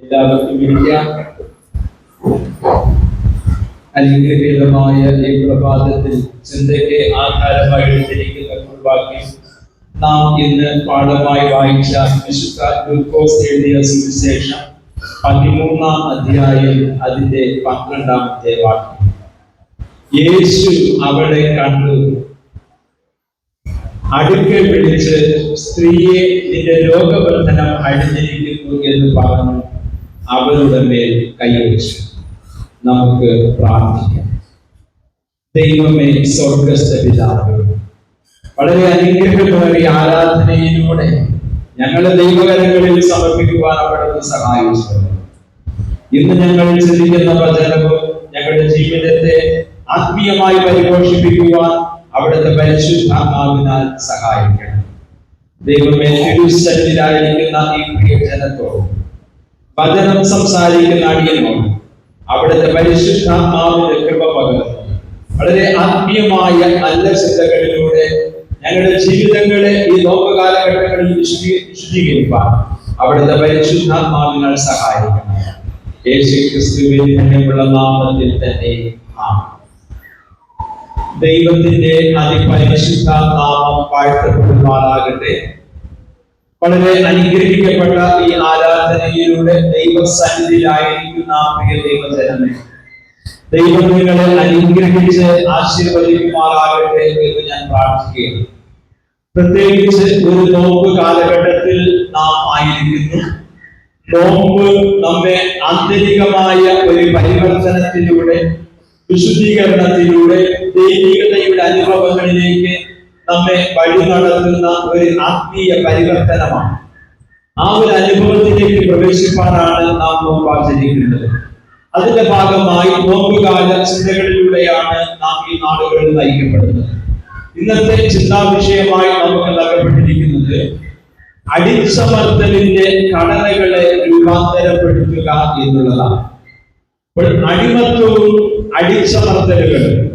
എല്ലാവർക്കും ഇരിക്കാം. അനുഗ്രഹീതമായ ഈ പ്രഭാതത്തിൽ ചിന്തയ്ക്ക് ആധാരമായിട്ടിരിക്കുന്ന കുർബാനയിൽ നാം ഇന്ന് പാഠമായി വായിച്ച വിശുദ്ധ ലൂക്കോസ് എഴുതിയ സുവിശേഷം 13-ാം അധ്യായം അതിന്റെ 12-ാമത്തെ വാക്യം. യേശു അവളെ കണ്ടു, അടുക്കൽ വിളിച്ച് സ്ത്രീയെ, നിന്റെ രോഗബന്ധനം അഴിഞ്ഞിരിക്കുന്നു എന്ന് പറഞ്ഞു അവരുടെ മേൽ കൈവച്ചു. നമുക്ക് പ്രാർത്ഥിക്കാം. ദൈവമേ, സ്വർഗ്ഗസ്ഥ പിതാവേ, വളരെ അനുഗ്രഹമേറിയ ആരാധനയിലൂടെ ഞങ്ങളുടെ ദൈവകരങ്ങളിൽ സമർപ്പിക്കുവാൻ അവിടുന്ന് സഹായിച്ചു. ഇന്ന് ഞങ്ങൾ ചിന്തിക്കുന്ന വചനവും ഞങ്ങളുടെ ജീവിതത്തെ ആത്മീയമായി പരിപോഷിപ്പിക്കുവാൻ അവിടുത്തെ പരിശുദ്ധാത്മാവിനാൽ സഹായിക്കണം. ദൈവമേ, തിരുസന്നിധിയിലായിരിക്കുന്ന ഈ പ്രിയജനത്തോട് വചനം സംസാരിക്കുന്ന അടിയനോട് അവിടുത്തെ പരിശുദ്ധാത്മാവിന്റെ കൃപ പകർന്നു വളരെ ആത്മീയമായ നല്ല ചിന്തകളിലൂടെ ഞങ്ങളുടെ ജീവിതങ്ങളെ ഈ ലോകകാലഘട്ടങ്ങളിൽ വിശുദ്ധീകരിക്കാൻ അവിടുത്തെ പരിശുദ്ധാത്മാവിനാൽ സഹായിക്കണം. യേശുക്രിസ്തുവിന്റെ ധന്യമുള്ള നാമത്തിൽ തന്നെ ആമേൻ. ദൈവത്തിന്റെ അതിപരിശുദ്ധ നാമം വാഴ്ത്തപ്പെടുമാറാകട്ടെ. വളരെ അനുഗ്രഹിക്കപ്പെട്ട ഈ ആരാധനയിലൂടെ ദൈവസന്നിധിയിലായിരിക്കുന്ന പ്രിയ ദൈവജനമേ, ദൈവം നിങ്ങളെ അനുഗ്രഹിച്ച് ആശീർവദിക്കുമാറാകട്ടെ എന്ന് ഞാൻ പ്രാർത്ഥിക്കുകയാണ്. പ്രത്യേകിച്ച് ഒരു നോമ്പ് കാലഘട്ടത്തിൽ നാം ആയിരിക്കുന്നു. നോമ്പ് നമ്മെ ആന്തരികമായ ഒരു പരിവർത്തനത്തിലൂടെ, വിശുദ്ധീകരണത്തിലൂടെ, ദൈവികതയുടെ അനുഭവങ്ങളിലേക്ക് നമ്മെ വഴി നടത്തുന്ന ഒരു ആത്മീയ പരിവർത്തനമാണ്. ആ ഒരു അനുഭവത്തിലേക്ക് പ്രവേശിപ്പാനാണ് നാം നോമ്പ് ആചരിക്കുന്നത്. അതിന്റെ ഭാഗമായി നോമ്പുകാല ചിന്തകളിലൂടെയാണ് നാം ഈ നാടുകളിൽ നയിക്കപ്പെടുന്നത്. ഇന്നത്തെ ചിന്താ വിഷയമായി നമുക്ക് നൽകപ്പെട്ടിരിക്കുന്നത് അടിച്ചമർത്തലിന്റെ ഘടനകളെ രൂപാന്തരപ്പെടുത്തുക എന്നുള്ളതാണ്. അപ്പോൾ അടിമത്വവും അടിച്ചമർത്തലുകളും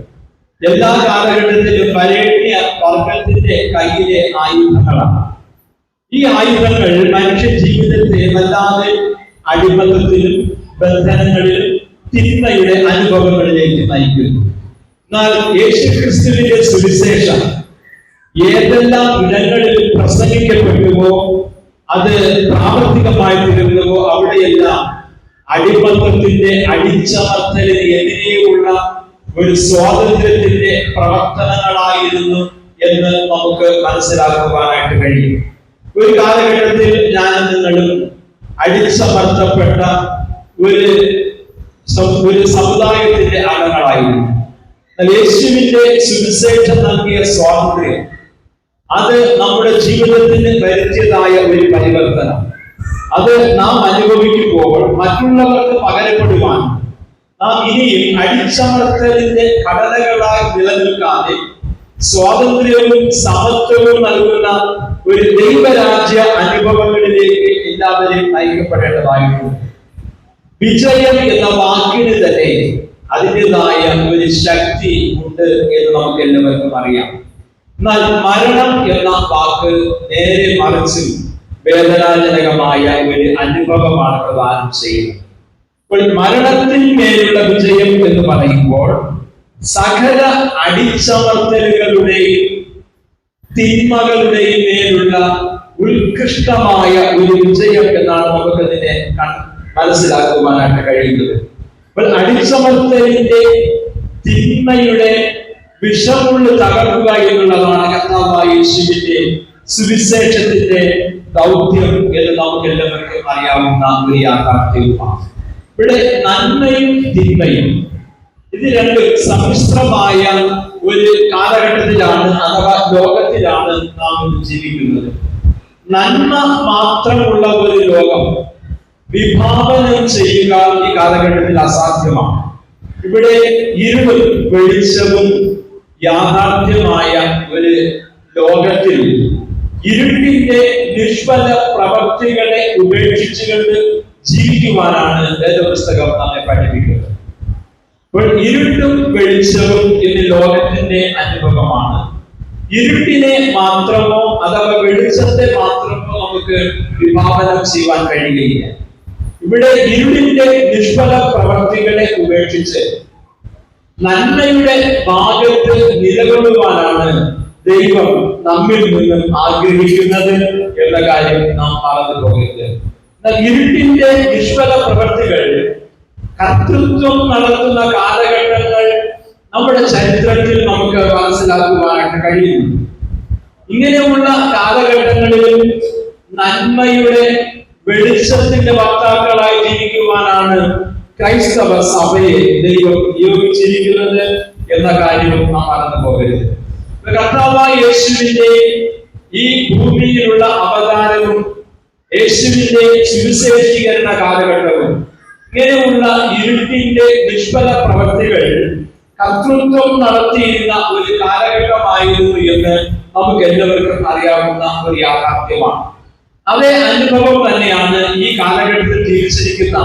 എല്ലാ കാലഘട്ടത്തിലും വരേണ്യ വർഗത്തിന്റെ കയ്യിലെ ആയുധങ്ങളാണ്. ഈ ആയുധങ്ങൾ മനുഷ്യ ജീവിതത്തെ വല്ലാതെ അടിമത്തത്തിലും ബന്ധനങ്ങളിലും തിന്മയുടെ അനുഭവങ്ങളിലേക്ക് നയിക്കുന്നു. എന്നാൽ യേശുക്രിസ്തുവിന്റെ സുവിശേഷം ഏതെല്ലാം ഇടങ്ങളിൽ പ്രസംഗിക്കപ്പെട്ടുവോ, അത് പ്രാവർത്തികമായി തീരുന്നുവോ, അവിടെയെല്ലാം അടിമത്തത്തിന്റെ അടിച്ചമർത്തലിന് എതിരെയുള്ള ഒരു സ്വാതന്ത്ര്യത്തിന്റെ പ്രവർത്തനങ്ങളായിരുന്നു എന്ന് നമുക്ക് മനസ്സിലാക്കുവാനായിട്ട് കഴിയും. ഒരു കാലഘട്ടത്തിൽ ഞാൻ നിങ്ങളും അടിച്ചമർത്തപ്പെട്ട ഒരു സമുദായത്തിന്റെ അംഗങ്ങളായിരുന്നു. യേശുവിന്റെ സുവിശേഷം നൽകിയ സ്വാതന്ത്ര്യം അത് നമ്മുടെ ജീവിതത്തിന് വരുത്തിയതായ ഒരു പരിവർത്തനം, അത് നാം അനുഭവിക്കുമ്പോൾ മറ്റുള്ളവർക്ക് പകരപ്പെടുവാൻ നാം ഇനിയും അടിച്ചമർത്തലിന്റെ ഘടനകളായി നിലനിൽക്കാതെ സ്വാതന്ത്ര്യവും സമത്വവും നൽകുന്ന ഒരു ദൈവരാജ്യ അനുഭവങ്ങളിലേക്ക് എല്ലാവരെയും നയിക്കപ്പെടേണ്ടതായിട്ടുണ്ട്. വിജയം എന്ന വാക്കിന് തന്നെ അതിൻ്റെതായ ഒരു ശക്തി ഉണ്ട് എന്ന് നമുക്ക് എല്ലാവർക്കും അറിയാം. എന്നാൽ മരണം എന്ന വാക്ക് നേരെ മറിച്ച് വേദനാജനകമായ ഒരു അനുഭവമാണ് പ്രദാനം ചെയ്യുന്നത്. അപ്പോൾ മരണത്തിന്മേലുള്ള വിജയം എന്ന് പറയുമ്പോൾ സകല അടിച്ചമർത്തലുകളുടെയും തിന്മകളുടെയും മേലുള്ള ഉത്കൃഷ്ടമായ ഒരു വിജയം എന്നാണ് നമുക്കതിനെ മനസ്സിലാക്കുവാനായിട്ട് കഴിയുന്നത്. അപ്പോൾ അടിച്ചമർത്തലിന്റെ തിന്മയുടെ വിഷമുള്ള തകർക്കുക എന്നുള്ളതാണ് കർത്താവായ യേശുവിന്റെ സുവിശേഷത്തിന്റെ ദൗത്യം എന്ന് നമുക്ക് എല്ലാവർക്കും അറിയാവുന്ന ഒരു യാഥാർത്ഥ്യവുമാണ്. ഇവിടെ നന്മയും തിന്മയും ഇത് രണ്ട് സമ്മിശ്രമായ ഒരു കാലഘട്ടത്തിലാണ് അഥവാ ലോകത്തിലാണ് നാം ജീവിക്കുന്നത്. നന്മ മാത്രമുള്ള ഒരു ലോകം വിഭാവനം ചെയ്യുക ഈ കാലഘട്ടത്തിൽ അസാധ്യമാണ്. ഇവിടെ ഇരുളും വെളിച്ചവും യാഥാർത്ഥ്യമായ ഒരു ലോകത്തിൽ ഇരുട്ടിന്റെ നിഷ്ഫല പ്രവർത്തികളെ ഉപേക്ഷിച്ചുകൊണ്ട് ജീവിക്കുവാനാണ് വേദപുസ്തകം നമ്മെ പഠിപ്പിക്കുന്നത്. അപ്പോൾ ഇരുട്ടും വെളിച്ചവും ഇന്ന് ലോകത്തിന്റെ അനുഭവമാണ്. ഇരുട്ടിനെ മാത്രമോ അഥവാ വെളിച്ചത്തെ മാത്രമോ നമുക്ക് വിഭാവനം ചെയ്യുവാൻ കഴിയുകയില്ല. ഇവിടെ ഇരുളിന്റെ നിഷ്ഫല പ്രവർത്തികളെ ഉപേക്ഷിച്ച് നന്മയുടെ ഭാഗത്ത് നിലകൊള്ളുവാനാണ് ദൈവം നമ്മിൽ നിന്നും ആഗ്രഹിക്കുന്നത് എന്ന കാര്യം നാം മറന്നു പോകരുത്. ഇരുട്ടിന്റെ നിഷ്ഫല പ്രവർത്തികൾ കർത്തൃത്വം നടത്തുന്ന കാലഘട്ടങ്ങൾ നമ്മുടെ ചരിത്രത്തിൽ നമുക്ക് മനസ്സിലാക്കുവാനായിട്ട് കഴിയുന്നു. ഇങ്ങനെയുള്ള കാലഘട്ടങ്ങളിൽ നന്മയുടെ വെളിച്ചത്തിന്റെ വക്താക്കളായി ജീവിക്കുവാനാണ് ക്രൈസ്തവ സഭയെ ദൈവം നിയോഗിച്ചിരിക്കുന്നത് എന്ന കാര്യം നാം മറന്നു പോകരുത്. കർത്താവായ യേശുവിന്റെ ഈ ഭൂമിയിലുള്ള അവതാരവും യേശുവിന്റെ സുവിശേഷീകരണ കാലഘട്ടവും ഇങ്ങനെയുള്ള ഇരുട്ടിന്റെ നിഷ്ഫല പ്രവർത്തികൾ കർത്തൃത്വം നടത്തിയിരുന്ന ഒരു കാലഘട്ടമായിരുന്നു എന്ന് നമുക്ക് എല്ലാവർക്കും അറിയാവുന്ന ഒരു യാഥാർത്ഥ്യമാണ്. അതേ അനുഭവം തന്നെയാണ് ഈ കാലഘട്ടത്തിൽ ജീവിച്ചിരിക്കുന്ന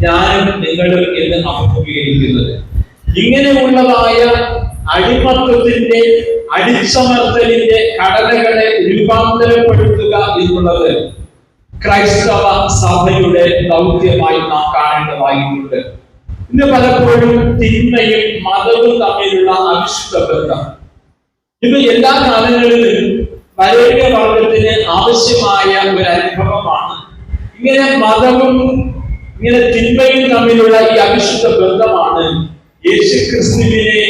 ഞാനും നിങ്ങളും എന്ന് അഭിമുഖീകരിക്കുന്നത്. ഇങ്ങനെയുള്ളതായ അടിമത്വത്തിന്റെ അടിച്ചമർത്തലിന്റെ ഘടനകളെ രൂപാന്തരപ്പെടുത്തുക എന്നുള്ളത് ക്രൈസ്തവ സഭയുടെ ദൗത്യമായി നാം കാണേണ്ടതായിട്ടുണ്ട്. ഇന്ന് പലപ്പോഴും തിന്മയും മതവും തമ്മിലുള്ള അവിശുദ്ധ ബന്ധം ഇത് എല്ലാ കാലങ്ങളിലും വരേണ്യ വർഗത്തിന് ആവശ്യമായ ഒരു അനുഭവമാണ്. ഇങ്ങനെ മതവും ഇങ്ങനെ തിന്മയും തമ്മിലുള്ള ഈ അവിശുദ്ധ ബന്ധമാണ് യേശുക്രിസ്തുവിനെ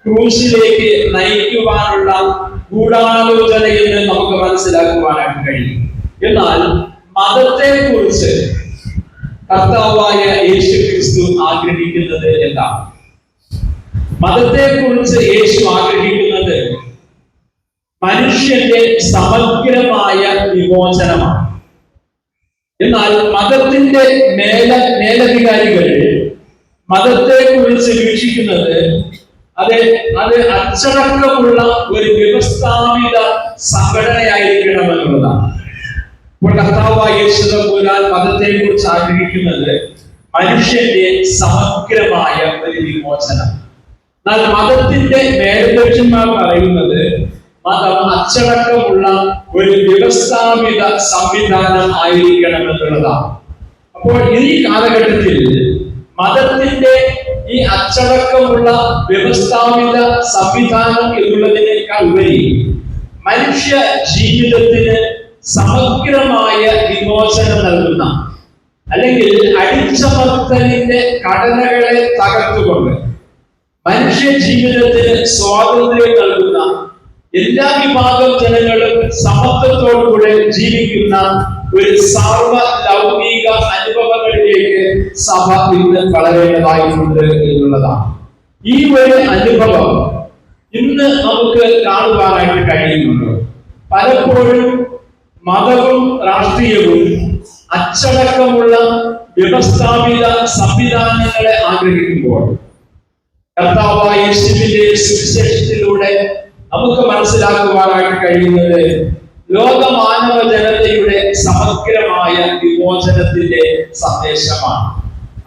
ക്രൂശിലേക്ക് നയിക്കുവാനുള്ള ഗൂഢാലോചന എന്ന് നമുക്ക് മനസ്സിലാക്കുവാനായിട്ട് കഴിയും. എന്നാൽ മതത്തെ കുറിച്ച് കർത്താവായ യേശുക്രിസ്തു ആഗ്രഹിക്കുന്നത് എന്താണ്? മതത്തെ കുറിച്ച് യേശു ആഗ്രഹിക്കുന്നത് മനുഷ്യന്റെ സമഗ്രമായ വിമോചനമാണ്. എന്നാൽ മതത്തിന്റെ മേലധികാരികൾ മതത്തെ കുറിച്ച് വീക്ഷിക്കുന്നത് അത് അച്ചടക്കമുള്ള ഒരു വ്യവസ്ഥാപിത സംഘടനയായിരിക്കണമെന്നുള്ളതാണ്. ഇപ്പോൾ കർത്താവായ യേശു തമ്പുരാൻ മതത്തെ കുറിച്ച് ആഗ്രഹിക്കുന്നത് മനുഷ്യന്റെ സമഗ്രമായ ഒരു വിമോചനം. എന്നാൽ മതത്തിന്റെ മേലധ്യക്ഷന്മാർ പറയുന്നത് മതം അച്ചടക്കമുള്ള ഒരു വ്യവസ്ഥാപിത സംവിധാനം ആയിരിക്കണമെന്നുള്ളതാണ്. അപ്പോൾ ഈ കാലഘട്ടത്തിൽ മതത്തിന്റെ ഈ അച്ചടക്കമുള്ള വ്യവസ്ഥാപിത സംവിധാനം എന്നുള്ളതിനേക്കാൾ ഉപരി മനുഷ്യ ജീവിതത്തിന് സമഗ്രമായ വിമോചനം നൽകുന്ന അല്ലെങ്കിൽ അടിച്ചമർത്തലിന്റെ ഘടനകളെ തകർത്തുകൊണ്ട് മനുഷ്യ ജീവിതത്തിന് സ്വാതന്ത്ര്യം നൽകുന്ന എല്ലാ വിഭാഗം ജനങ്ങളും സമത്വത്തോടുകൂടെ ജീവിക്കുന്ന ഒരു സാർവലൗകിക അനുഭവങ്ങളിലേക്ക് സഭ ഇന്ന് വളരേണ്ടതായിട്ടുണ്ട് എന്നുള്ളതാണ്. ഈ ഒരു അനുഭവം ഇന്ന് നമുക്ക് കാണുവാനായിട്ട് കഴിയുന്നുണ്ട്. പലപ്പോഴും മതവും രാഷ്ട്രീയവും അച്ചടക്കമുള്ള വ്യവസ്ഥാപിത സംവിധാനങ്ങളെ ആഗ്രഹിക്കുമ്പോൾ കർത്താവായ യേശുവിന്റെ സുവിശേഷത്തിലൂടെ നമുക്ക് മനസ്സിലാക്കുവാനായിട്ട് കഴിയുന്നത് ലോകമാനവ ജനതയുടെ സമഗ്രമായ വിമോചനത്തിന്റെ സന്ദേശമാണ്.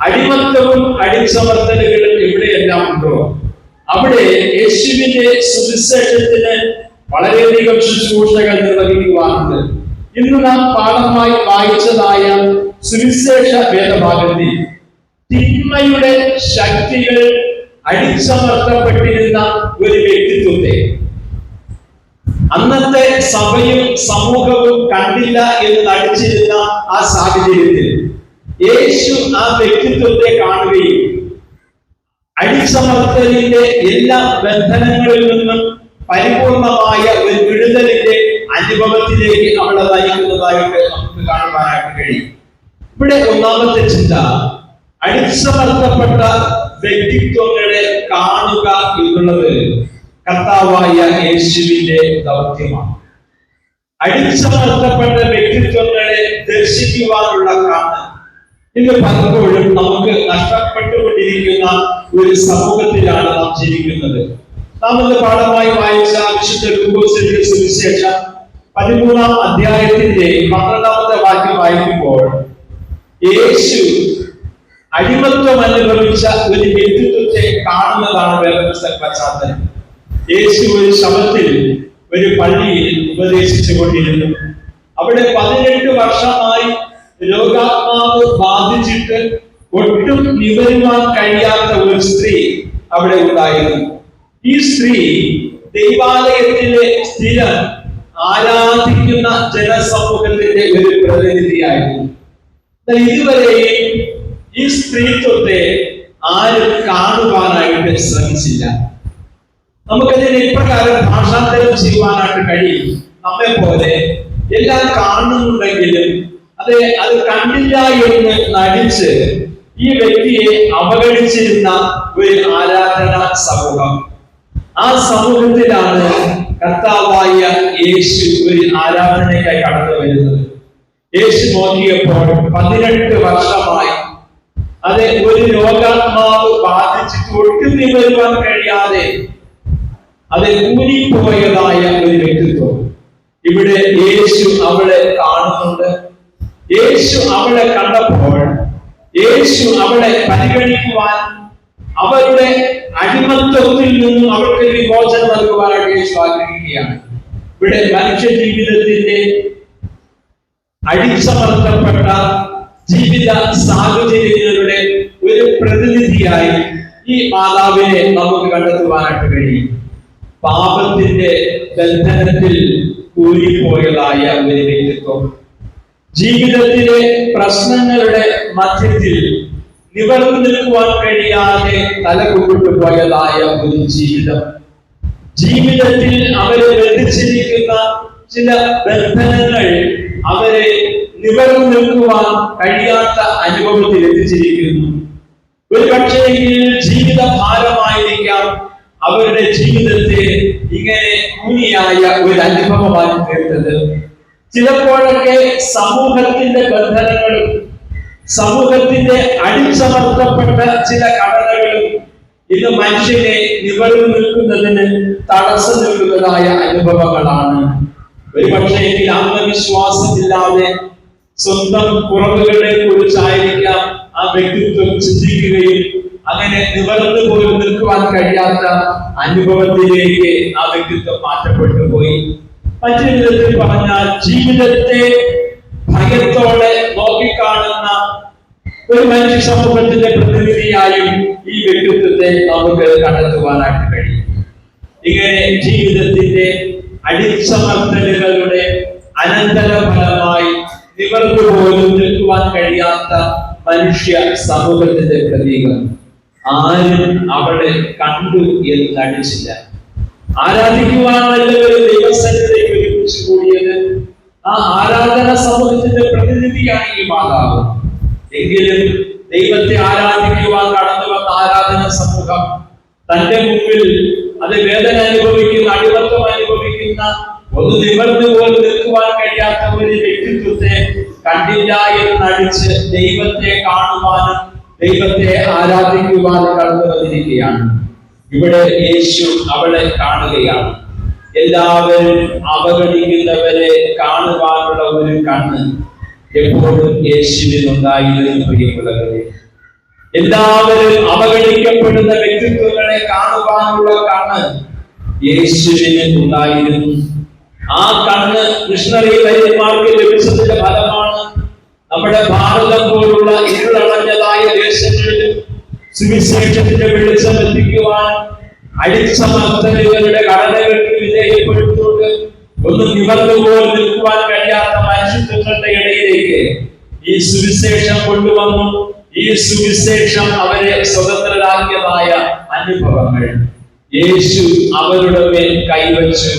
അടിമത്തവും അടിച്ചമർത്തലുകളും എവിടെയെല്ലാം ഉണ്ടോ അവിടെ യേശുവിന്റെ സുവിശേഷത്തിന് വളരെയധികം ശുശ്രൂഷകൾ നിർവഹിക്കുവാനുണ്ട്. ഇന്ന് നാം പാഠമായി വായിച്ചതായ സുവിശേഷ വേദഭാഗത്തിൽ തിന്മയുടെ ശക്തികൾ അടിച്ചമർത്തപ്പെട്ടിരുന്ന ഒരു വ്യക്തിത്വത്തെ അന്നത്തെ സഭയും സമൂഹവും കണ്ടില്ല എന്ന് നടിച്ചിരുന്ന ആ സാഹചര്യത്തിൽ യേശു ആ വ്യക്തിത്വത്തെ കാണുകയും അടിച്ചമർത്തലിന്റെ എല്ലാ ബന്ധനങ്ങളിൽ നിന്നും പരിപൂർണമായ ഒരു വിടുതലിന്റെ അനുഭവത്തിലേക്ക് അവളെ നയിക്കുന്നതായിട്ട് നമുക്ക് കാണുവാനായിട്ട് കഴിയും. ഇവിടെ ഒന്നാമത്തെ ചിന്ത അടിച്ചമർത്തപ്പെട്ട വ്യക്തിത്വങ്ങളെ കാണുക എന്നുള്ളത് കർത്താവായ യേശുവിന്റെ ദൗത്യമാണ്. അടിച്ചമർത്തപ്പെട്ട വ്യക്തിത്വങ്ങളെ ദർശിക്കുവാനുള്ള കണ്ണ് ഇന്ന് പലപ്പോഴും നമുക്ക് നഷ്ടപ്പെട്ടുകൊണ്ടിരിക്കുന്ന ഒരു സമൂഹത്തിലാണ് നാം ജീവിക്കുന്നത്. നാം ഇന്ന് പാഠമായി വായിച്ച വിശുദ്ധ ലൂക്കോസിന്റെ സുവിശേഷം 13-ാം അധ്യായത്തിന്റെ 12-ാമത്തെ വാക്യം വായിക്കുമ്പോൾ യേശു അടിമത്വം അനുഭവിച്ച ഒരു വ്യക്തിത്വത്തെ കാണുന്നതാണ് വേദപുസ്തക പശ്ചാത്തലം. യേശു ഒരു ശബത്തിൽ ഒരു പള്ളിയിൽ ഉപദേശിച്ചു കൊണ്ടിരുന്നു. അവിടെ 18 വർഷമായി രോഗാത്മാവ് ബാധിച്ചിട്ട് ഒട്ടും നിവരുവാൻ കഴിയാത്ത ഒരു സ്ത്രീ അവിടെ ഉണ്ടായിരുന്നു. ഈ സ്ത്രീ ദൈവാലയത്തിലെ സ്ഥിരം ആരാധിക്കുന്ന ജനസമൂഹത്തിന്റെ ഒരു പ്രതിനിധിയായിരുന്നു. ഇതുവരെയും ഈ സ്ത്രീത്വത്തെ ആരും കാണുവാനായിട്ട് ശ്രമിച്ചില്ല. നമുക്കതിനെ ഇപ്രകാരം ഭാഷാന്തരം ചെയ്യുവാനായിട്ട് കഴിയും. നമ്മെ പോലെ എല്ലാം കാണുന്നുണ്ടെങ്കിലും അത് കണ്ടില്ല എന്ന് നടിച്ച് ഈ വ്യക്തിയെ അവഗണിച്ചിരുന്ന ഒരു ആരാധനാ സമൂഹം. ആ സമൂഹത്തിലാണ് കർത്താവായ യേശു ഒരു ആരാധനയ്ക്കായി കടന്നു വരുന്നത്. യേശു നോക്കിയപ്പോൾ 18 വർഷമായി ഒരു രോഗാത്മാവ് ബാധിച്ചിട്ട് ഒട്ടും നിവരുവാൻ കഴിയാതെ കൂനിപ്പോയതായ ഒരു വ്യക്തിത്വം. ഇവിടെ യേശു അവളെ കാണുന്നുണ്ട്. യേശു അവളെ കണ്ടപ്പോൾ യേശു അവളെ പരിഗണിക്കുവാൻ, അവരുടെ അടിമത്വത്തിൽ നിന്നും അവർക്ക് വിമോചനം നൽകുവാനായിട്ട് യേശു ആഗ്രഹിക്കുകയാണ്. ഇവിടെ മനുഷ്യ ജീവിതത്തിന്റെ അടിച്ചമർത്തപ്പെട്ട ജീവിത സാഹചര്യങ്ങളുടെ ഒരു പ്രതിനിധിയായി ഈ മാതാവിനെ നമുക്ക് കണ്ടെത്തുവാനായിട്ട് കഴിയും. പാപത്തിന്റെ ബന്ധനത്തിൽ കൂലിപ്പോയതായ ഒരു വ്യക്തിത്വം, ജീവിതത്തിലെ പ്രശ്നങ്ങളുടെ മധ്യത്തിൽ നിവർന്നു നിൽക്കുവാൻ കഴിയാതെ തലകുമ്പിട്ടു പോയതായ ഒരു ജീവിതം, ജീവിതത്തിൽ അവരെ ബന്ധിച്ചിരിക്കുന്ന ചില ബന്ധനങ്ങൾ അവരെ നിവർന്നു നിൽക്കുവാൻ കഴിയാത്ത അനുഭവത്തിൽ എത്തിച്ചിരിക്കുന്നു. ഒരു പക്ഷേ ജീവിത ഭാരമായിരിക്കാം അവരുടെ ജീവിതത്തെ ഇങ്ങനെ കൂനിയായ ഒരു അനുഭവമാക്കി തീർത്തത്. ചിലപ്പോഴൊക്കെ സമൂഹത്തിന്റെ ബന്ധനങ്ങളും സമൂഹത്തിന്റെ അടിച്ചമർത്തപ്പെട്ട ചില ഘടനകളും ഇന്ന് മനുഷ്യനെ നിവർന്നു നിൽക്കുന്നതിന് തടസ്സം നിൽക്കുന്നതായ അനുഭവങ്ങളാണ്. ഒരു പക്ഷേ ആത്മവിശ്വാസമില്ലാതെ സ്വന്തം കുറവുകളെ കുറിച്ചായിരിക്കാം ആ വ്യക്തിത്വം ചിന്തിക്കുകയും അങ്ങനെ നിവർന്നു പോലും നിൽക്കുവാൻ കഴിയാത്ത അനുഭവത്തിലേക്ക് ആ വ്യക്തിത്വം മാറ്റപ്പെട്ടു പോയി. മറ്റൊരു വിധത്തിൽ പറഞ്ഞാൽ ജീവിതത്തെ ഭയത്തോടെ നോക്കിക്കാണുന്ന ഒരു മനുഷ്യ സമൂഹത്തിന്റെ പ്രതിനിധിയായും ഈ വ്യക്തിത്വത്തെ നമുക്ക് കണ്ടെത്തുവാനായിട്ട് കഴിയും. ഇങ്ങനെ ജീവിതത്തിന്റെ അടിച്ചമർത്തലുകളുടെ അനന്തരഫലമായി നിവർന്നു പോലും നിൽക്കുവാൻ കഴിയാത്ത മനുഷ്യ സമൂഹത്തിന്റെ പ്രതീകം. ആരും അവളെ കണ്ടു എന്ന് നടിച്ചില്ല. ആരാധിക്കുവാനല്ല ഒരു ദൈവസന്നിധിയിലേക്ക് ഒരുമിച്ച് കൂടിയത്. ആ ആരാധന സമൂഹത്തിന്റെ പ്രതിനിധിയാണ് ഈ മാതാവ്. എങ്കിലും ദൈവത്തെ ആരാധിക്കുവാൻ കടന്നു വന്ന ആരാധന സമൂഹം തന്റെ മുമ്പിൽ വേദന അനുഭവിക്കുന്ന, അടിമത്വം അനുഭവിക്കുന്ന, ഒന്ന് നിവർന്നു പോലും നിൽക്കുവാൻ കഴിയാത്ത ഒരു വ്യക്തിത്വത്തെ കണ്ടില്ല എന്ന് നടിച്ച് ദൈവത്തെ കാണുവാനും ദൈവത്തെ ആരാധിക്കുവാനും കടന്നു വന്നിരിക്കുകയാണ്. ഇവിടെ യേശു അവളെ കാണുകയാണ്. എല്ലാവരും അവഗണിക്കുന്നവരെ കാണുവാനുള്ള ഒരു കണ്ണ് എപ്പോഴും യേശുവിനുണ്ടായിരുന്നു. പ്രിയമുള്ളവരെ, എല്ലാവരും അവഗണിക്കപ്പെടുന്ന വ്യക്തിത്വങ്ങളെ കാണുവാനുള്ള കണ്ണ് യേശുവിന് ഉണ്ടായിരുന്നു. ആ കണ്ണ് മിഷണറി വൈദ്യന്മാർക്ക് ലഭിച്ചതിന്റെ ഫലമാണ് നമ്മുടെ ഭാരതം പോലുള്ള ഇരുളടഞ്ഞതായ ദേശങ്ങളിൽ സുവിശേഷത്തിന്റെ വെളിച്ചം എത്തിക്കുവാൻ അടിച്ചമർത്തലുകളുടെ ഘടനകൾക്ക് വിധേയപ്പെടുത്തുകൊണ്ട് ഒന്ന് നിവർന്നുപോലും നിൽക്കുവാൻ കഴിയാത്ത മനുഷ്യത്വങ്ങളുടെ ഇടയിലേക്ക് ഈ സുവിശേഷം കൊണ്ടുവന്നു. ഈ സുവിശേഷം അവരെ സ്വതന്ത്രരാക്കിയതായ അനുഭവങ്ങൾ യേശു അവരുടെ മേൽ കൈവച്ചു.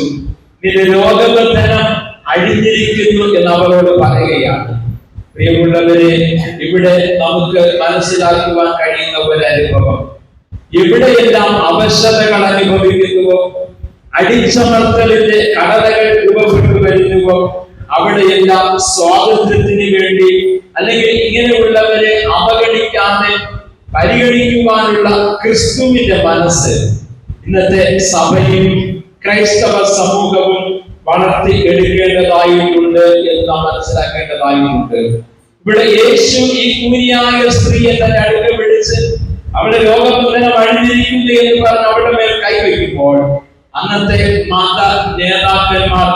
നിന്റെ രോഗബന്ധനം അഴിഞ്ഞിരിക്കുന്നു എന്ന് അവരോട് പറയുകയാണ്. പ്രിയമുള്ളവരെ, ഇവിടെ നമുക്ക് മനസ്സിലാക്കുവാൻ കഴിയുന്ന ഒരു അനുഭവം, എവിടെയെല്ലാം അവശതകൾ അനുഭവിക്കുന്നുവോ, അടിച്ചമർത്തലിന്റെ കടലകൾ രൂപപ്പെട്ടു വരുന്നുവോ, അവിടെയെല്ലാം സ്വാതന്ത്ര്യത്തിന് വേണ്ടി അല്ലെങ്കിൽ ഇങ്ങനെയുള്ളവരെ അവഗണിക്കാതെ പരിഗണിക്കുവാനുള്ള ക്രിസ്തുവിന്റെ മനസ്സ് ഇന്നത്തെ സഭയും ക്രൈസ്തവ സമൂഹവും വളർത്തി എടുക്കേണ്ടതായിട്ടുണ്ട് എന്ന് നാം മനസ്സിലാക്കേണ്ടതായിട്ടുണ്ട്. ഇവിടെ യേശു ഈ കൂനിയായ സ്ത്രീയെ തന്നെ അടുക്ക പിടിച്ച് അവളുടെ രോഗബന്ധനം അഴിഞ്ഞിരിക്കുന്നു എന്ന് പറഞ്ഞ് അവളുടെ മേൽ കൈവയ്ക്കുമ്പോൾ അന്നത്തെ മത നേതാക്കന്മാർ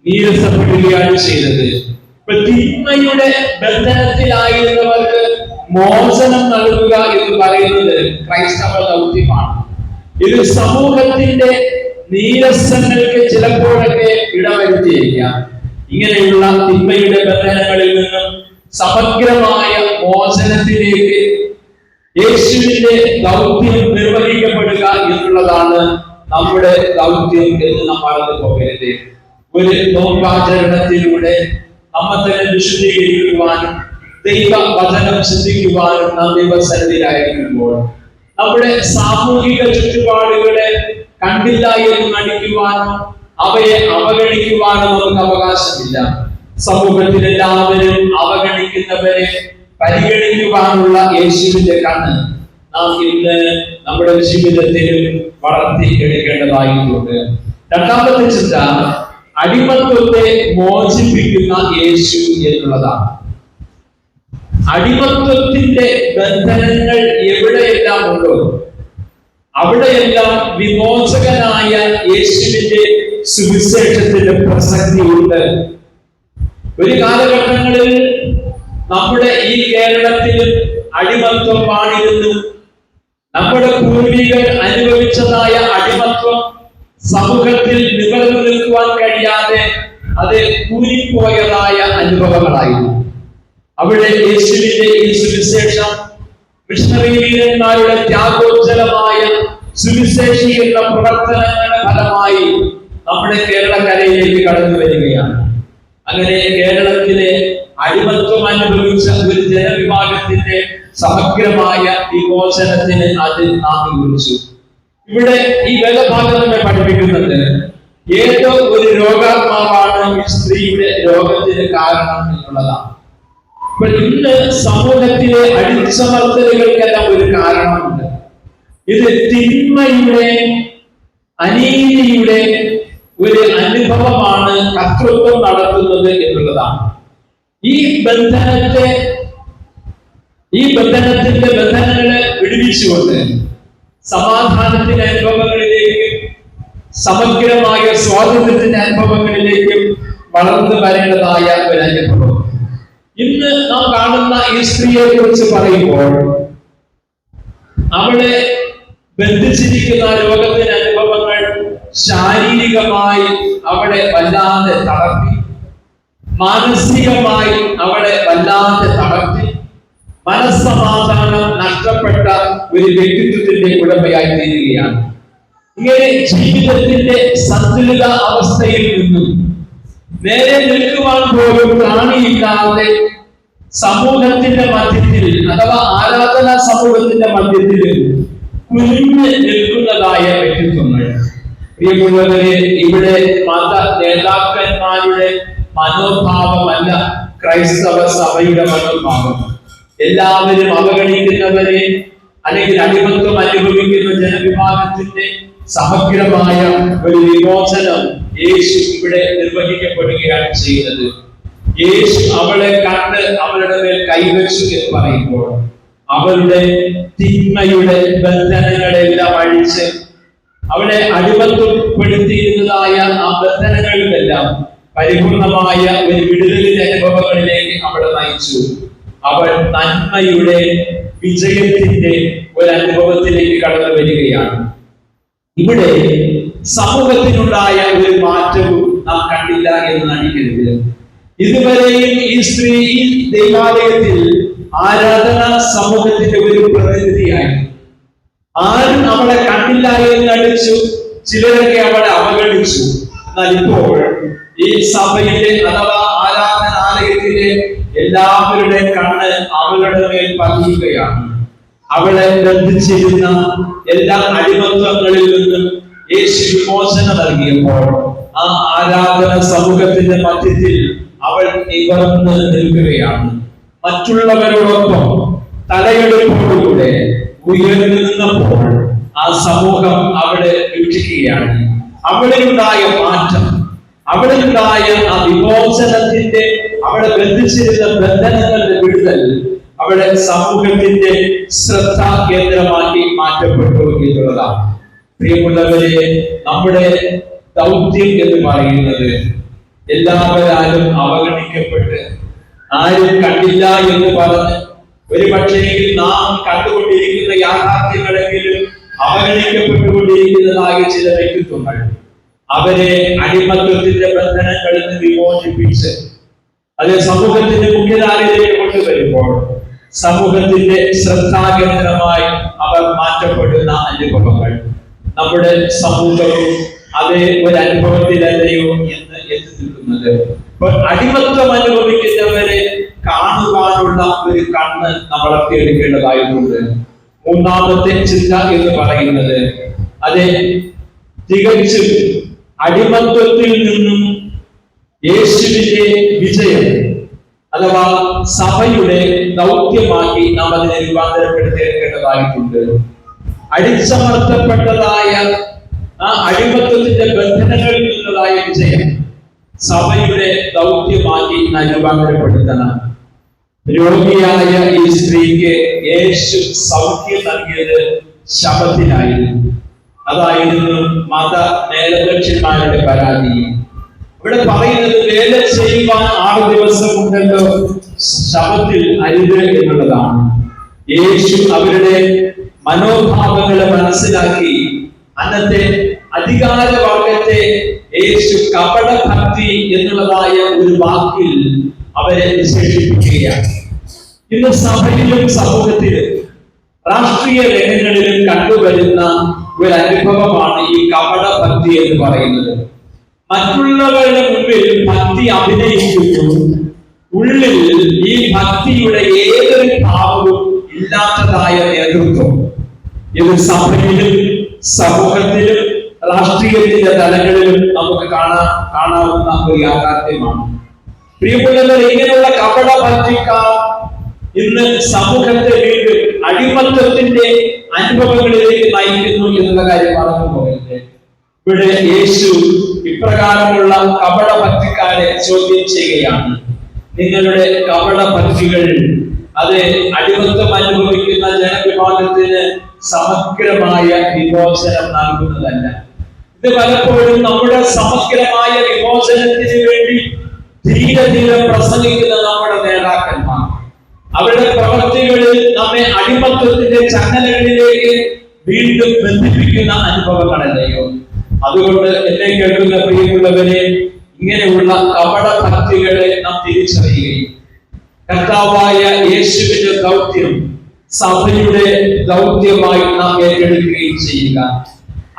നീരസപ്പെടുകയാണ് ചെയ്തത്. തിന്മയുടെ ബന്ധനത്തിലായിരുന്നവർക്ക് മോചനം നൽകുക എന്ന് പറയുന്നത് ക്രൈസ്തവ ദൗത്യമാണ്. ഇത് സമൂഹത്തിന്റെ നീരസങ്ങൾക്ക് ചിലപ്പോഴൊക്കെ ഇടവരുത്തിയിരിക്കാം. ഇങ്ങനെയുള്ള തിന്മയുടെ ബന്ധനങ്ങളിൽ നിന്നും സമഗ്രമായ മോചനത്തിലേക്ക് യേശുവിന്റെ ദൗത്യം നിർവഹിക്കപ്പെടുക എന്നുള്ളതാണ് നമ്മുടെ ദൗത്യം എന്ന് നാം മറന്നു പോകരുത്. ഒരു നോമ്പാചരണത്തിലൂടെ നമ്മെ തന്നെ വിശുദ്ധീകരിക്കുവാനും ദൈവ വചനം ചിന്തിക്കുവാനും നാം ദൈവസന്നിധിയിലായിരിക്കുമ്പോൾ നമ്മുടെ സാമൂഹിക ചുറ്റുപാടുകളെ കണ്ടില്ല എന്ന് നടിക്കുവാനോ അവയെ അവഗണിക്കുവാനോ നമുക്ക് അവകാശമില്ല. സമൂഹത്തിൽ എല്ലാവരും അവഗണിക്കുന്നവരെ പരിഗണിക്കുവാനുള്ള യേശുവിന്റെ കണ്ണ് നാം ഇന്ന് നമ്മുടെ ജീവിതത്തിൽ വളർത്തി എടുക്കേണ്ടതായിട്ടുണ്ട്. രണ്ടാമത്തെ ചിന്ത അടിമത്വത്തെ മോചിപ്പിക്കുന്ന യേശു എന്നുള്ളതാണ്. അടിമത്വത്തിന്റെ ബന്ധനങ്ങൾ എവിടെയെല്ലാം ഉണ്ടോ അവിടെയെല്ലാം വിമോചകനായ യേശുവിന്റെ സുവിശേഷത്തിന്റെ പ്രസക്തിയുണ്ട്. ഒരു കാലഘട്ടങ്ങളിൽ നമ്മുടെ ഈ കേരളത്തിൽ അടിമത്വം വാണിരുന്നു. നമ്മുടെ പൂർവികർ അനുഭവിച്ചതായ അടിമത്വം സമൂഹത്തിൽ നിവർന്നു നിൽക്കുവാൻ കഴിയാതെ അത് കൂലിപ്പോയതായ അനുഭവങ്ങളായിരുന്നു. അവിടെ യേശുവിന്റെ ഈ സുവിശേഷം മിഷണറി വീരന്മാരുടെ ത്യാഗോജ്ജലമായ സുവിശേഷീകരണ പ്രവർത്തനങ്ങളുടെ ഫലമായി നമ്മുടെ കേരളക്കരയിലേക്ക് കടന്നു വരികയാണ്. അങ്ങനെ കേരളത്തിലെ അടിമത്വം അനുഭവിച്ച ഒരു ജനവിഭാഗത്തിന്റെ സമഗ്രമായ വിമോചനത്തിന് അത് നാം കുറിച്ചു. ഇവിടെ ഈ വേദഭാഗം നമ്മെ പഠിപ്പിക്കുന്നത് ഏതോ ഒരു രോഗാത്മാവാണ് ഈ സ്ത്രീയുടെ രോഗത്തിന് കാരണം എന്നുള്ളതാണ്. അപ്പോൾ ഇന്ന് സമൂഹത്തിലെ അടിച്ചമർത്തലുകൾക്കെല്ലാം ഒരു കാരണമുണ്ട്. ഇത് തിന്മയുടെ അനീതിയുടെ ഒരു അനുഭവമാണ് കർത്തൃത്വം നടത്തുന്നത് എന്നുള്ളതാണ്. ഈ ബന്ധനത്തിന്റെ ബന്ധനങ്ങളെ വിടുവിച്ചുകൊണ്ട് സമാധാനത്തിന്റെ അനുഭവങ്ങളിലേക്കും സമഗ്രമായ സ്വാതന്ത്ര്യത്തിന്റെ അനുഭവങ്ങളിലേക്കും വളർന്നു വരേണ്ടതായ ഒരു അനുഭവം. ഇന്ന് നാം കാണുന്ന ഈ സ്ത്രീയെ കുറിച്ച് പറയുമ്പോൾ അവളെ ബന്ധിച്ചിരിക്കുന്ന രോഗത്തിന്റെ അനുഭവങ്ങൾ ശാരീരികമായി അവളെ വല്ലാതെ തളർത്തി, മാനസികമായി അവളെ വല്ലാതെ തളർത്തി, മനസ്സമാധാനം നഷ്ടപ്പെട്ട ഒരു വ്യക്തിത്വത്തിന്റെ ഉടമയായി തീരുകയാണ്. ഇങ്ങനെ ജീവിതത്തിന്റെ സന്തുലിത അവസ്ഥയിൽ നിന്നും നേരെ നിൽക്കുവാൻ പോലും പ്രാണിയില്ലാതെ സമൂഹത്തിന്റെ മധ്യത്തിൽ അഥവാ ആരാധനാ സമൂഹത്തിന്റെ മധ്യത്തിൽ കുനിഞ്ഞ് നിൽക്കുന്നതായ വ്യക്തിത്വങ്ങൾ. പ്രിയമുള്ളവരെ, ഇവിടെ മത നേതാക്കന്മാരുടെ മനോഭാവമല്ല ക്രൈസ്തവ സഭയുടെ മനോഭാവം. എല്ലാവരും അവഗണിക്കുന്നവരെ അല്ലെങ്കിൽ അടിമത്വം അനുഭവിക്കുന്ന ജനവിഭാഗത്തിന്റെ സമഗ്രമായ ഒരു വിമോചനം യേശു ഇവിടെ നിർവഹിക്കപ്പെടുകയാണ് ചെയ്യുന്നത്. യേശു അവളെ കണ്ട് അവളുടെ മേൽ കൈവച്ചു എന്ന് പറയുമ്പോൾ അവളുടെ തിന്മയുടെ ബന്ധനങ്ങളെല്ലാം അഴിച്ച് അവളെ അടിമത്വപ്പെടുത്തിയിരുന്നതായ ആ ബന്ധനങ്ങളിലെല്ലാം പരിപൂർണമായ ഒരു വിടുതലിന്റെ അനുഭവങ്ങളിലേക്ക് അവളെ നയിച്ചു. അവൾ നന്മയുടെ വിജയത്തിന്റെ ഒരു അനുഭവത്തിലേക്ക് കടന്നു വരികയാണ്. ഇവിടെ സമൂഹത്തിനുണ്ടായ ഒരു മാറ്റവും നാം കണ്ടില്ല എന്ന് നടിക്കരുത്. ഇതുവരെയും ഈ സ്ത്രീ ഈ ദൈവാലയത്തിൽ ആരാധനാ സമൂഹത്തിന്റെ ഒരു പ്രതിനിധിയായി. ആരും അവളെ കണ്ടില്ല എന്ന് നടിച്ചു, ചിലരൊക്കെ അവളെ അവഗണിച്ചു. എന്നാൽ ഇപ്പോൾ ഈ സഭയിലെ അഥവാ ആരാധനാലയത്തിലെ എല്ലാവരുടെ കണ്ണ് അവളുടെ മേൽ പതിയുകയാണ്. അവളെ ബന്ധിച്ചിരുന്ന എല്ലാ അടിമത്വങ്ങളിൽ നിന്നും യേശു വിമോചനം നൽകിയപ്പോൾ ആ ആരാധന സമൂഹത്തിന്റെ മധ്യത്തിൽ അവൾ നിവർന്ന് നിൽക്കുകയാണ്. മറ്റുള്ളവരോടൊപ്പം തലയെടുപ്പോടുകൂടെ ഉയർന്നു നിന്നപ്പോൾ ആ സമൂഹം അവളെ വീക്ഷിക്കുകയാണ്. അവിടെയുണ്ടായ മാറ്റം, അവിടെയുണ്ടായ ആ വിമോചനത്തിന്റെ, അവളെ ബന്ധിച്ചിരുന്ന ബന്ധനങ്ങളുടെ വിടുതൽ അവിടെ സമൂഹത്തിന്റെ ശ്രദ്ധാ കേന്ദ്രമാക്കി മാറ്റപ്പെട്ടു എന്നുള്ളതാണ്. പ്രിയമുള്ളവരെ, നമ്മുടെ ദൗത്യം എന്ന് പറയുന്നത് എല്ലാവരും അവഗണിക്കപ്പെട്ട് ആരും കണ്ടില്ല എന്ന് പറഞ്ഞ് ഒരു പക്ഷേ നാം കണ്ടുകൊണ്ടിരിക്കുന്ന യാഥാർത്ഥ്യങ്ങളെങ്കിലും അവഗണിക്കപ്പെട്ടുകൊണ്ടിരിക്കുന്നതായ ചില വ്യക്തിത്വങ്ങൾ അവരെ അടിമത്വത്തിന്റെ ബന്ധനങ്ങളിൽ നിന്ന് വിമോചിപ്പിച്ച് അത് സമൂഹത്തിന്റെ മുഖ്യധാരയിലേക്ക് കൊണ്ടുവരുമ്പോൾ സമൂഹത്തിന്റെ ശ്രദ്ധാകേന്ദ്രമായി അവർ മാറ്റപ്പെടുന്ന അനുഭവങ്ങൾ നമ്മുടെ സമൂഹവും അതേ ഒരു അനുഭവത്തിലല്ലയോ എന്ന് എത്തി നിൽക്കുന്നത്. അടിമത്വം അനുഭവിക്കുന്നവരെ കാണുവാനുള്ള ഒരു കണ്ണ് നമ്മൾ വളർത്തിയെടുക്കേണ്ടതായിട്ടുണ്ട്. മൂന്നാമത്തെ ചിന്ത എന്ന് പറയുന്നത് അതെ, തികച്ചും അടിമത്വത്തിൽ നിന്നും യേശുവിന്റെ വിജയം അഥവാ സഭയുടെ ദൗത്യമാക്കി നാം അതിനെ രൂപാന്തരപ്പെടുത്തിയെടുക്കേണ്ടതായിട്ടുണ്ട്. അടിച്ചമർത്തപ്പെട്ടതായ ആ അടിമത്വത്തിന്റെ ബന്ധനങ്ങളിൽ നിന്നതായ വിജയം സഭയുടെ ദൗത്യമാക്കി നാം രൂപാന്തരപ്പെടുത്തണം. രോഗിയായ ഈ സ്ത്രീക്ക് യേശു സൗഖ്യം നൽകിയത് ശബത്തിനായിരുന്നു. അതായിരുന്നു മത മേലധ്യക്ഷന്മാരുടെ പരാതി. ഇവിടെ പറയുന്നത് വേല ചെയ്യുവാൻ 6 ദിവസം ഉണ്ടല്ലോ, ശബത്തിൽ അരുത് എന്നുള്ളതാണ്. യേശു അവരുടെ മനോഭാവങ്ങളെ മനസ്സിലാക്കി അന്നത്തെ അധികാരവർഗത്തെ യേശു കപടഭക്തി എന്നുള്ളതായ ഒരു വാക്കിൽ അവരെ വിശേഷിപ്പിക്കുകയാണ്. ഇന്ന് സഭയിലും സമൂഹത്തിലും രാഷ്ട്രീയ രംഗങ്ങളിലും കണ്ടുവരുന്ന ഒരു അനുഭവമാണ് ഈ കപടഭക്തി എന്ന് പറയുന്നത്. മറ്റുള്ളവരുടെ മുമ്പിൽ ഭക്തി അഭിനയിക്കുന്നു, ഉള്ളിൽ ഈ ഭക്തിയുടെ ഏതൊരു ഭാവവും ഇല്ലാത്തതായ നേതൃത്വം. ഇത് സഭയിലും സമൂഹത്തിലും രാഷ്ട്രീയത്തിന്റെ തലങ്ങളിലും നമുക്ക് കാണാവുന്ന ഒരു യാഥാർത്ഥ്യമാണ്. പ്രിയപ്പെട്ടവർ, ഇങ്ങനെയുള്ള കപട ഭക്തിക്കാർ ഇന്ന് സമൂഹത്തെ വീണ്ടും അടിമത്വത്തിന്റെ അനുഭവങ്ങളിലേക്ക് നയിക്കുന്നു എന്നുള്ള കാര്യം പറഞ്ഞു പോകരുത്. ഇവിടെ യേശു ഇപ്രകാരമുള്ള കപട ഭക്തിക്കാരെ ചോദ്യം ചെയ്യുകയാണ്. നിങ്ങളുടെ കപട ഭക്തികൾ അത് അടിമത്വം അനുഭവിക്കുന്ന ജനവിഭാഗത്തിന് സമഗ്രമായ വിമോചനം നൽകുന്നതല്ല. ഇത് പലപ്പോഴും നമ്മുടെ സമഗ്രമായ വിമോചനത്തിന് വേണ്ടി ധീരെ പ്രസംഗിക്കുന്ന നമ്മുടെ നേതാക്കന്മാർ അവരുടെ പ്രവൃത്തികളിൽ നമ്മെ അടിമത്വത്തിന്റെ ചങ്ങലകളിലേക്ക് വീണ്ടും ബന്ധിപ്പിക്കുന്ന അനുഭവങ്ങളല്ലയോ? അതുകൊണ്ട് എന്നെ കേൾക്കുന്ന പ്രിയമുള്ളവരെ, ഇങ്ങനെയുള്ള കപട ഭക്തികളെ നാം തിരിച്ചറിയുകയും കർത്താവായ യേശുവിന്റെ ദൗത്യം സഭയുടെ ദൗത്യമായി നാം ഏറ്റെടുക്കുകയും ചെയ്യുക.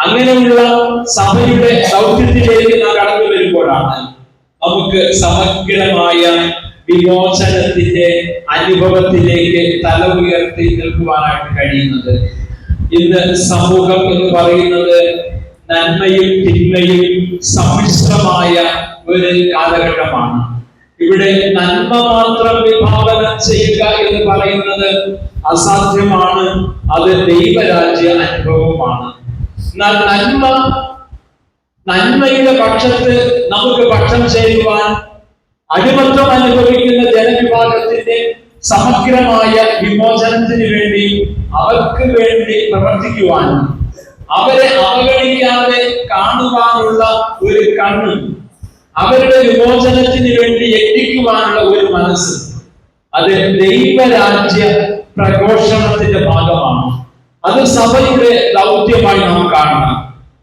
അങ്ങനെയുള്ള സഭയുടെ ദൗത്യത്തിലേക്ക് നാം കടന്നു വരുമ്പോഴാണ് നമുക്ക് സമഗ്രമായ വിമോചനത്തിന്റെ അനുഭവത്തിലേക്ക് തല ഉയർത്തി നിൽക്കുവാനായിട്ട് കഴിയുന്നത്. ഇന്ന് സമൂഹം എന്ന് പറയുന്നത് നന്മയും തിന്മയും സമ്മിശ്രമായ ഒരു കാലഘട്ടമാണ്. ഇവിടെ നന്മ മാത്രം വിഭാവനം ചെയ്യുക എന്ന് പറയുന്നത് അസാധ്യമാണ്. അത് ദൈവരാജ്യ അനുഭവമാണ്. എന്നാൽ നന്മയുടെ പക്ഷത്ത് നമുക്ക് പക്ഷം ചേരുവാൻ അടിമത്വം അനുഭവിക്കുന്ന ജനവിഭാഗത്തിന്റെ സമഗ്രമായ വിമോചനത്തിന് വേണ്ടി അവർക്ക് വേണ്ടി പ്രവർത്തിക്കുവാനും അവരെ അവഗണിക്കാതെ കാണുവാനുള്ള ഒരു കണ്ണ്, അവരുടെ വിമോചനത്തിന് വേണ്ടി യത്നിക്കുവാനുള്ള ഒരു മനസ്സ്, അത് ദൈവരാജ്യ പ്രഘോഷണത്തിന്റെ ഭാഗമാണ്. അത് സഭയുടെ ദൗത്യമായി നാം കാണണം.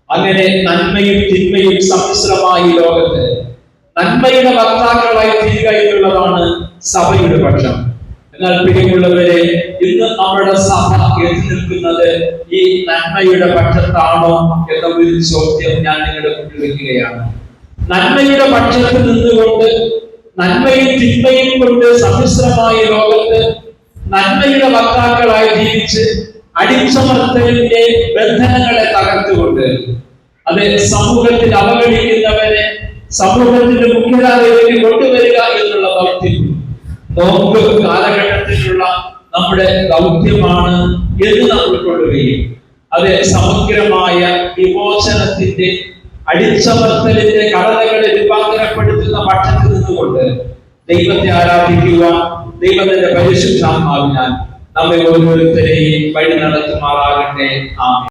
അങ്ങനെ നന്മയും തിന്മയും സമ്മിശ്രമായി ലോകത്ത് നന്മയുടെ വക്താക്കളായി തീരുക എന്നുള്ളതാണ് സഭയുടെ പക്ഷം. എന്നാൽ പ്രിയമുള്ളവരെ, ഇന്ന് നമ്മുടെ സഭ എത്തി നിൽക്കുന്നത് ഈ നന്മയുടെ പക്ഷത്താണോ എന്ന ഒരു ചോദ്യം ഞാൻ നിങ്ങളുടെ മുന്നിൽ വെക്കുകയാണ്. നന്മയുടെ പക്ഷത്ത് നിന്നുകൊണ്ട് നന്മയും തിന്മയും കൊണ്ട് സമ്മിശ്രമായ ലോകത്ത് നന്മയുടെ വക്താക്കളായി ജീവിച്ച് അടിച്ചമർത്തലിന്റെ ബന്ധനങ്ങളെ തകർത്തുകൊണ്ട് അത് സമൂഹത്തിൽ അവഗണിക്കുന്നവരെ സമൂഹത്തിന്റെ മുഖ്യധാരയിലേക്ക് കൊണ്ടുവരിക എന്നുള്ള ദൗത്യം നോമ്പ് കാലഘട്ടത്തിലുള്ള നമ്മുടെ ദൗത്യമാണ് എന്ന് നമ്മൾ കൊള്ളുകയും അത് സമഗ്രമായ വിമോചനത്തിന്റെ അടിച്ചമർത്തലിന്റെ ഘടനകളെ രൂപാന്തരപ്പെടുത്തുന്ന പക്ഷത്തിൽ നിന്നുകൊണ്ട് ദൈവത്തെ ആരാധിക്കുവാൻ ദൈവത്തിന്റെ പരിശുദ്ധാത്മാവിനാൽ നമ്മെ ഓരോരുത്തരെയും വഴി നടത്തുമാറാകട്ടെ. ആമേൻ.